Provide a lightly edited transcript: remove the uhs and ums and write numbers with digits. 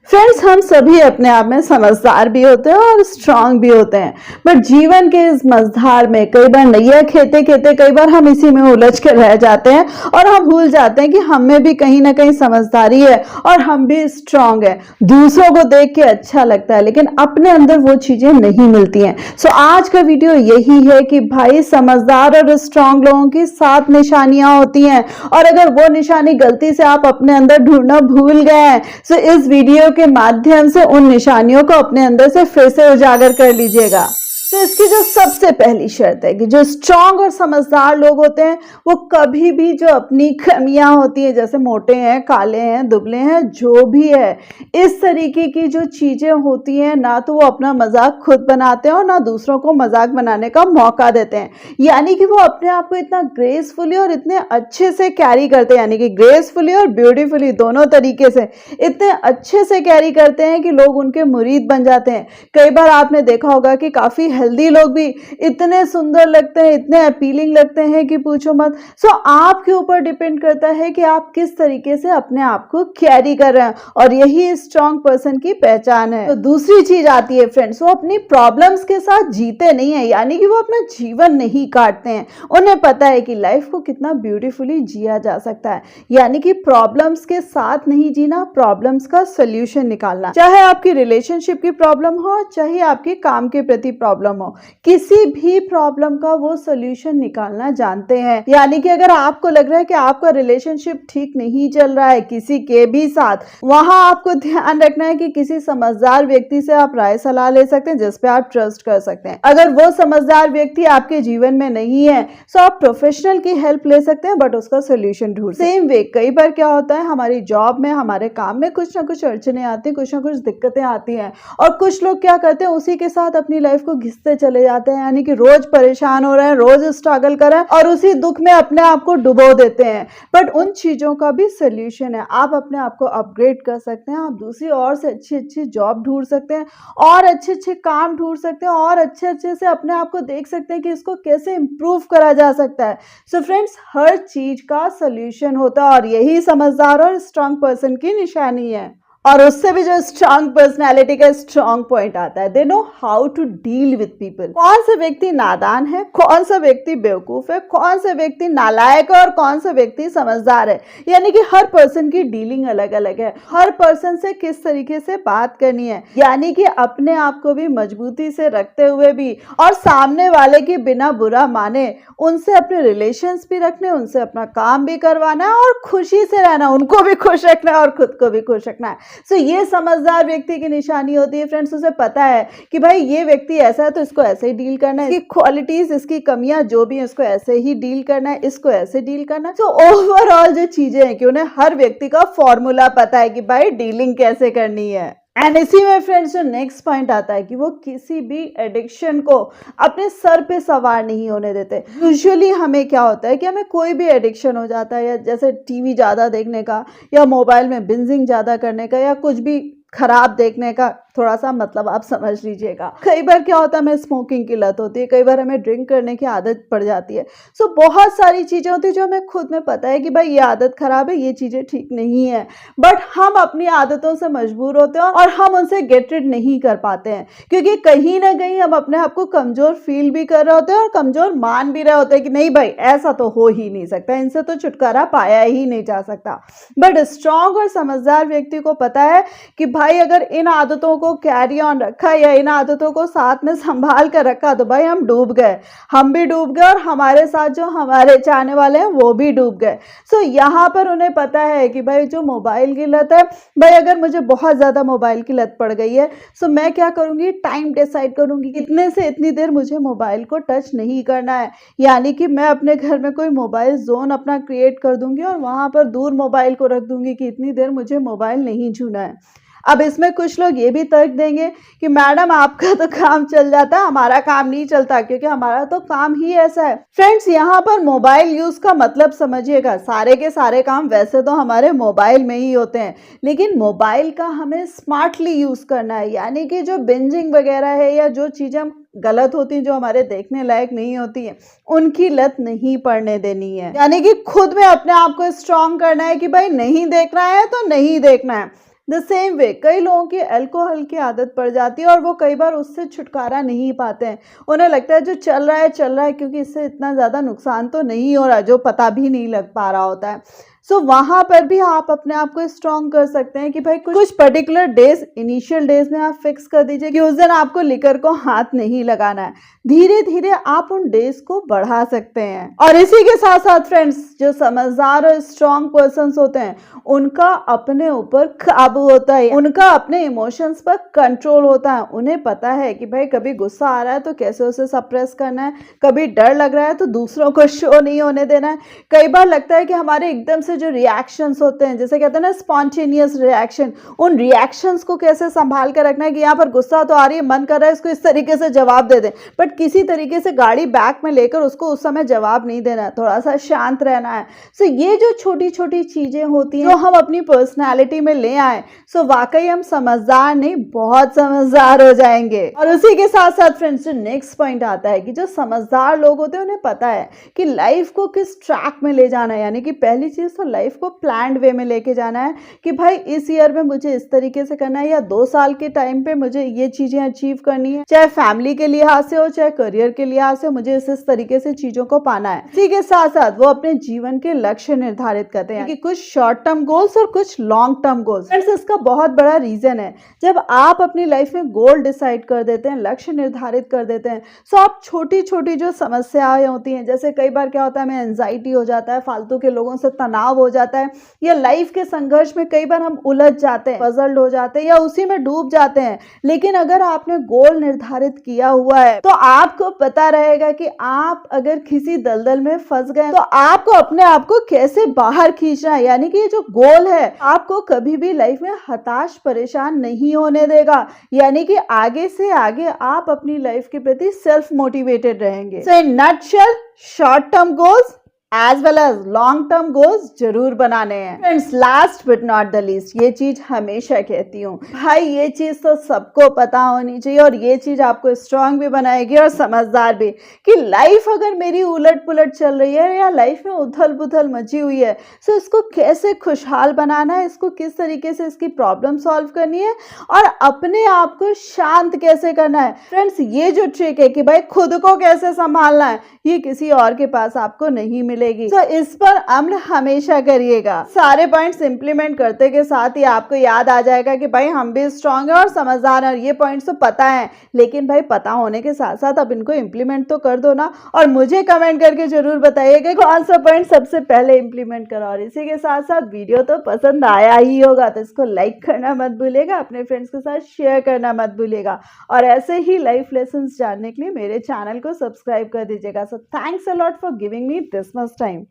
Friends, हम सभी अपने आप में समझदार भी होते हैं और स्ट्रांग भी होते हैं। बट जीवन के इस मझधार में कई बार नैया खेते खेते कई बार हम इसी में उलझ कर रह जाते हैं और हम भूल जाते हैं कि हम में भी कहीं ना कहीं समझदारी है और हम भी स्ट्रांग है। दूसरों को देख के अच्छा लगता है लेकिन अपने अंदर वो चीजें नहीं मिलती हैं। सो आज का वीडियो यही है कि भाई, समझदार और स्ट्रांग लोगों की 7 निशानियां होती हैं और अगर वो निशानी गलती से आप अपने अंदर ढूंढना भूल गए हैं तो इस वीडियो के माध्यम से उन निशानियों को अपने अंदर से फिर से उजागर कर लीजिएगा। तो इसकी जो सबसे पहली शर्त है कि जो स्ट्रांग और समझदार लोग होते हैं वो कभी भी जो अपनी कमियां होती है, जैसे मोटे हैं, काले हैं, दुबले हैं, जो भी है, इस तरीके की जो चीजें होती हैं, ना तो वो अपना मजाक खुद बनाते हैं और ना दूसरों को मजाक बनाने का मौका देते हैं। यानी कि वो अपने आप को इतना ग्रेसफुली और इतने अच्छे से कैरी करते हैं, यानी कि ग्रेसफुली और ब्यूटीफुली दोनों तरीके से इतने अच्छे से कैरी करते हैं कि लोग उनके मुरीद बन जाते हैं। कई बार आपने देखा होगा कि काफी हेल्दी लोग भी इतने सुंदर लगते हैं, इतने अपीलिंग लगते हैं कि पूछो मत। सो आपके ऊपर डिपेंड करता है कि आप किस तरीके से अपने आप को कैरी कर रहे हैं और यही स्ट्रांग पर्सन की पहचान है। तो दूसरी चीज आती है फ्रेंड्स, वो अपनी प्रॉब्लम्स के साथ जीते नहीं है, यानी कि वो अपना जीवन नहीं काटते हैं। उन्हें पता है कि लाइफ को कितना ब्यूटीफुली जिया जा सकता है, यानी कि प्रॉब्लम्स के साथ नहीं जीना, प्रॉब्लम्स का सोल्यूशन निकालना। चाहे आपकी रिलेशनशिप की प्रॉब्लम हो, चाहे आपके काम के प्रति प्रॉब्लम हो, किसी भी प्रॉब्लम का वो सोल्यूशन निकालना जानते हैं। यानी कि अगर आपको लग रहा है कि आपका रिलेशनशिप ठीक नहीं चल रहा है किसी के भी साथ, वहां आपको ध्यान रखना है कि किसी समझदार व्यक्ति से आप राय सलाह ले सकते हैं जिस पे आप ट्रस्ट कर सकते हैं। अगर वो समझदार व्यक्ति आपके जीवन में नहीं है तो आप प्रोफेशनल की हेल्प ले सकते हैं, बट उसका सोल्यूशन ढूंढ। सेम वे कई बार क्या होता है, हमारी जॉब में, हमारे काम में कुछ ना कुछ अड़चने आती हैं, कुछ ना कुछ दिक्कतें आती हैं और कुछ लोग क्या करते हैं, उसी के साथ अपनी लाइफ को घिसते चले जाते हैं। यानी कि रोज परेशान हो रहे हैं, रोज स्ट्रगल कर रहे हैं और उसी दुख में अपने आप को डुबो देते हैं। बट उन चीजों का भी सोल्यूशन है। आप अपने आप को अपग्रेड कर सकते हैं, आप दूसरी और से अच्छी अच्छी जॉब ढूंढ सकते हैं और अच्छे अच्छे काम ढूंढ सकते हैं और अच्छे अच्छे से अपने आप को देख सकते हैं कि इसको कैसे इंप्रूव करा जा सकता है। सो फ्रेंड्स, हर चीज का सोल्यूशन होता है और यही समझदार और स्ट्रांग पर्सन की निशानी है। और उससे भी जो स्ट्रांग पर्सनैलिटी का स्ट्रांग पॉइंट आता है, they know how to deal with people. कौन सा व्यक्ति नादान है, कौन सा व्यक्ति बेवकूफ है, कौन सा व्यक्ति नालायक है और कौन सा व्यक्ति समझदार है। यानी कि हर पर्सन की डीलिंग अलग अलग है, हर पर्सन से किस तरीके से बात करनी है। यानी कि अपने आप को भी मजबूती से रखते हुए भी और सामने वाले की बिना बुरा माने उनसे अपने रिलेशंस भी रखने, उनसे अपना काम भी करवाना है और खुशी से रहना, उनको भी खुश रखना है और खुद को भी खुश रखना है। सो ये समझदार व्यक्ति की निशानी होती है फ्रेंड्स। उसे पता है कि भाई ये व्यक्ति ऐसा है तो इसको ऐसे ही डील करना है, इसकी क्वालिटीज, इसकी कमियां जो भी है इसको ऐसे ही डील करना है, इसको ऐसे डील करना है। सो ओवरऑल जो चीजें हैं कि उन्हें हर व्यक्ति का फॉर्मूला पता है कि भाई डीलिंग कैसे करनी है। एंड इसी में फ्रेंड्स जो नेक्स्ट पॉइंट आता है कि वो किसी भी एडिक्शन को अपने सर पे सवार नहीं होने देते। यूजुअली हमें क्या होता है कि हमें कोई भी एडिक्शन हो जाता है, या जैसे टीवी ज़्यादा देखने का या मोबाइल में बिंजिंग ज़्यादा करने का या कुछ भी खराब देखने का, थोड़ा सा मतलब आप समझ लीजिएगा। कई बार क्या होता है, हमें स्मोकिंग की लत होती है, कई बार हमें ड्रिंक करने की आदत पड़ जाती है। सो बहुत सारी चीज़ें होती है जो हमें खुद में पता है कि भाई ये आदत खराब है, ये चीज़ें ठीक नहीं है, बट हम अपनी आदतों से मजबूर होते हैं और हम उनसे गेट रिड नहीं कर पाते हैं क्योंकि कहीं ना कहीं हम अपने आप को कमज़ोर फील भी कर रहे होते हैं और कमज़ोर मान भी रहे होते हैं कि नहीं भाई ऐसा तो हो ही नहीं सकता, इनसे तो छुटकारा पाया ही नहीं जा सकता। बट स्ट्रांग और समझदार व्यक्ति को पता है कि भाई अगर इन आदतों को कैरी ऑन रखा या इन आदतों को साथ में संभाल कर रखा तो भाई हम डूब गए, हम भी डूब गए और हमारे साथ जो हमारे चाहने वाले हैं वो भी डूब गए। सो यहाँ पर उन्हें पता है कि भाई जो मोबाइल की लत है, भाई अगर मुझे बहुत ज़्यादा मोबाइल की लत पड़ गई है सो मैं क्या करूँगी, टाइम डिसाइड करूँगी इतने से इतनी देर मुझे मोबाइल को टच नहीं करना है। यानी कि मैं अपने घर में कोई मोबाइल जोन अपना क्रिएट कर दूंगी और वहाँ पर दूर मोबाइल को रख दूंगी कि इतनी देर मुझे मोबाइल नहीं छूना है। अब इसमें कुछ लोग ये भी तर्क देंगे कि मैडम आपका तो काम चल जाता है, हमारा काम नहीं चलता क्योंकि हमारा तो काम ही ऐसा है। फ्रेंड्स, यहाँ पर मोबाइल यूज का मतलब समझिएगा, सारे के सारे काम वैसे तो हमारे मोबाइल में ही होते हैं, लेकिन मोबाइल का हमें स्मार्टली यूज करना है। यानी कि जो बिंजिंग वगैरह है या जो चीजें गलत होती हैं, जो हमारे देखने लायक नहीं होती हैं, उनकी लत नहीं पड़ने देनी है। यानी कि खुद में अपने आप को स्ट्रांग करना है कि भाई नहीं देखना है तो नहीं देखना है। द सेम वे कई लोगों की अल्कोहल की आदत पड़ जाती है और वो कई बार उससे छुटकारा नहीं पाते हैं। उन्हें लगता है जो चल रहा है क्योंकि इससे इतना ज़्यादा नुकसान तो नहीं हो रहा, जो पता भी नहीं लग पा रहा होता है। सो वहाँ पर भी आप अपने आप को स्ट्रॉन्ग कर सकते हैं कि भाई कुछ पर्टिकुलर डेज, इनिशियल डेज में आप फिक्स कर दीजिए कि उस दिन आपको लिकर को हाथ नहीं लगाना है। धीरे धीरे आप उन डेज को बढ़ा सकते हैं। और इसी के साथ साथ फ्रेंड्स, जो समझदार और स्ट्रॉन्ग पर्सन्स होते हैं उनका अपने ऊपर काबू होता है, उनका अपने इमोशंस पर कंट्रोल होता है। उन्हें पता है कि भाई कभी गुस्सा आ रहा है तो कैसे उसे सप्रेस करना है, कभी डर लग रहा है तो दूसरों को शो नहीं होने देना है। कई बार लगता है कि हमारे एकदम से जो रिएक्शंस होते हैं, जैसे कहते हैं ना स्पॉन्टेनियस रिएक्शन, उन रिएक्शंस को कैसे संभाल कर रखना है कि यहाँ पर गुस्सा तो आ रही है, मन कर रहा है इसको इस तरीके से जवाब दे दें, बट किसी तरीके से गाड़ी बैक में लेकर उसको उस समय जवाब नहीं देना है, थोड़ा सा शांत रहना है। सो ये जो छोटी छोटी चीजें होती हैं जो हम अपनी पर्सनैलिटी में ले आए, सो वाकई हम समझदार नहीं बहुत समझदार हो जाएंगे। और उसी के साथ साथ फ्रेंड्स, जो नेक्स्ट पॉइंट आता है कि जो समझदार लोग होते हैं उन्हें पता है कि लाइफ को किस ट्रैक में ले जाना है। यानी कि पहली चीज तो लाइफ को प्लान्ड वे में लेके जाना है कि भाई इस ईयर में मुझे इस तरीके से करना है, या 2 साल के टाइम पे मुझे ये चीजें अचीव करनी है, चाहे फैमिली के लिहाज से हो चाहे करियर के लिहाज से, मुझे इस तरीके से चीजों को पाना है। इसी के साथ साथ वो अपने जीवन के लक्ष्य निर्धारित करते हैं कि कुछ शॉर्ट टर्म गोल्स और कुछ लॉन्ग टर्म गोल्स। फ्रेंड्स, इसका बहुत बड़ा रीजन है, जब आप अपनी लाइफ में गोल डिसाइड कर देते हैं, लक्ष्य निर्धारित कर देते हैं, तो आप छोटी छोटी जो समस्याएं होती हैं, जैसे कई बार क्या होता है हमें एंजाइटी हो जाता है, फालतू के लोगों से तनाव हो जाता है, या लाइफ के संघर्ष में कई बार हम उलझ जाते हैं, पजल्ड हो जाते हैं या उसी में डूब जाते हैं। लेकिन अगर आपने गोल निर्धारित किया हुआ है तो आपको पता रहेगा कि आप अगर किसी दलदल में फंस गए तो आपको अपने आप को कैसे बाहर खींचना है। यानी कि ये जो गोल है आपको कभी भी लाइफ में हताश परेशान नहीं होने देगा। यानी कि आगे से आगे आप अपनी लाइफ के प्रति सेल्फ मोटिवेटेड रहेंगे। So in nutshell, short term goals as well as long term goals जरूर बनाने हैं। Friends, last but not the least, ये चीज हमेशा कहती हूँ भाई, ये चीज तो सबको पता होनी चाहिए और ये चीज आपको स्ट्रांग भी बनाएगी और समझदार भी, कि लाइफ अगर मेरी उलट पुलट चल रही है या लाइफ में उथल पुथल मची हुई है, तो इसको कैसे खुशहाल बनाना है, इसको किस तरीके से इसकी प्रॉब्लम सॉल्व करनी है और अपने आप को शांत कैसे करना है। फ्रेंड्स, ये जो ट्रिक है कि भाई खुद को कैसे संभालना है, ये किसी और के पास आपको नहीं मिलेगी। तो इस पर अमल हमेशा करिएगा। सारे पॉइंट्स इंप्लीमेंट करते के साथ ही आपको याद आ जाएगा कि भाई हम भी स्ट्रांग है और समझदार है। ये पॉइंट्स तो पता है, लेकिन भाई पता होने के साथ साथ अब इनको इंप्लीमेंट तो कर दो ना। और मुझे कमेंट करके जरूर बताइएगा कौन सा पॉइंट सबसे पहले इंप्लीमेंट करो। और इसी के साथ साथ वीडियो तो पसंद आया ही होगा तो इसको लाइक करना मत भूलिएगा, अपने फ्रेंड्स के साथ शेयर करना मत भूलिएगा, और ऐसे ही लाइफ लेसन्स जानने के लिए मेरे चैनल को सब्सक्राइब कर दीजिएगा। So thanks a lot for giving me this much time.